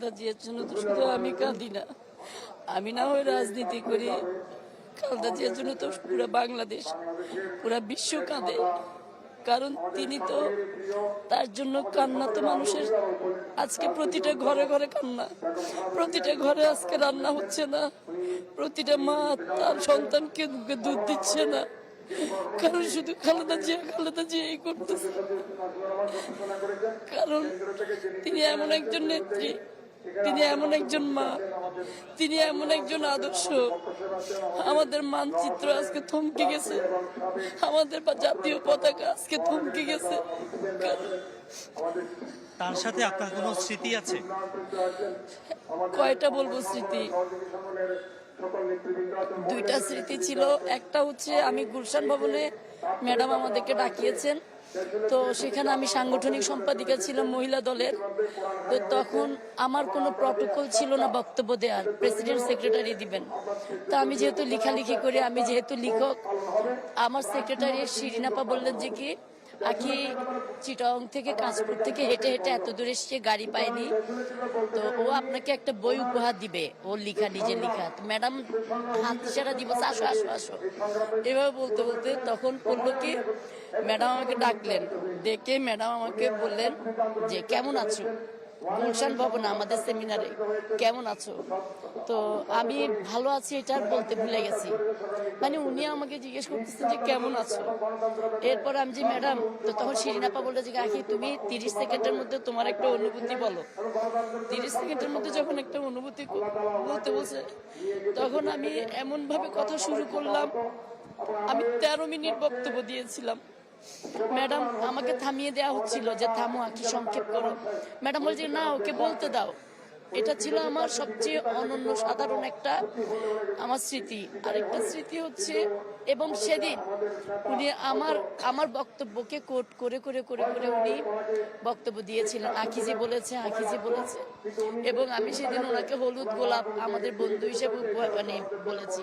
খালেদা জিয়ার জন্য তো শুধু আমি কাঁদি না, আমি না হয় রাজনীতি করি, খালেদা জিয়ার জন্য তো পুরো বাংলাদেশ, পুরো বিশ্ব কাঁদে। কারণ তিনি তো, তার জন্য কান্না তো মানুষের আজকে প্রতিটা ঘরে ঘরে কান্না, প্রতিটা ঘরে আজকে রান্না হচ্ছে না, প্রতিটা মা তার সন্তানকে দুধ দিচ্ছে না, কারণ শুধু খালেদা জিয়া এই করতেছে। কারণ তিনি এমন একজন নেত্রী, তিনি এমন একজন মা, তিনি এমন একজন আদর্শ। আমাদের মানচিত্র আজকে থমকে গেছে, আমাদের জাতীয় পতাকা আজকে থমকে গেছে। তার সাথে আপনার কোনো স্মৃতি আছে? কয়টা বলবো স্মৃতি? দুইটা স্মৃতি ছিল। একটা হচ্ছে আমি গুলশান ভবনে ম্যাডাম আমাদেরকে ডাকিয়েছেন, তো সেখানে আমি সাংগঠনিক সম্পাদিকা ছিলাম মহিলা দলের। তো তখন আমার কোনো প্রটোকল ছিল না বক্তব্য দেওয়ার, প্রেসিডেন্ট সেক্রেটারি দিবেন। তো আমি যেহেতু লেখালেখি করি, আমি যেহেতু লেখক, আমার সেক্রেটারি শিরিনাপা বললেন যে কি আখি চিটং থেকে কাঁচপুর থেকে হেঁটে হেঁটে এত দূরে এসে গাড়ি পায়নি, তো ও আপনাকে একটা বই উপহার দিবে, ও লিখা, নিজের লিখা। তো ম্যাডাম হাত ইশারা দিব, আসো আসো আসো, এভাবে বলতে বলতে তখন করলো কি ম্যাডাম আমাকে ডাকলেন, ডেকে ম্যাডাম আমাকে বললেন যে কেমন আছো, গুলশান ভবনে আমাদের সেমিনারে কেমন আছো। তো আমি ভালো আছি এটা আর বলতে ভুলে গেছি, মানে উনি আমাকে জিজ্ঞেস করতেছেন যে কেমন আছো। এরপর আমি যে ম্যাডাম, তো তখন শিরিনাপা বললো যে আখি তুমি 30 সেকেন্ডের মধ্যে তোমার একটা অনুভূতি বলো। 30 সেকেন্ডের মধ্যে যখন একটা অনুভূতি বলতে বলছে, তখন আমি এমন ভাবে কথা শুরু করলাম, আমি 13 মিনিট বক্তব্য দিয়েছিলাম। ম্যাডাম আমাকে থামিয়ে দেওয়া হচ্ছিল যে থামো আখি, সংক্ষেপ করো। ম্যাডাম বলছে না, ওকে বলতে দাও। এটা ছিল আমার সবচেয়ে অনন্য সাধারণ একটা আমার স্মৃতি। আরেকটা স্মৃতি হচ্ছে, এবং সেদিন উনি আমার বক্তব্যকে কোট করে করে করে করে উনি বক্তব্য দিয়েছিলেন, আখিজি বলেছে, আখিজি বলেছে। এবং আমি সেদিন ওনাকে হলুদ গোলাপ আমাদের বন্ধু হিসেবে মানে বলেছি।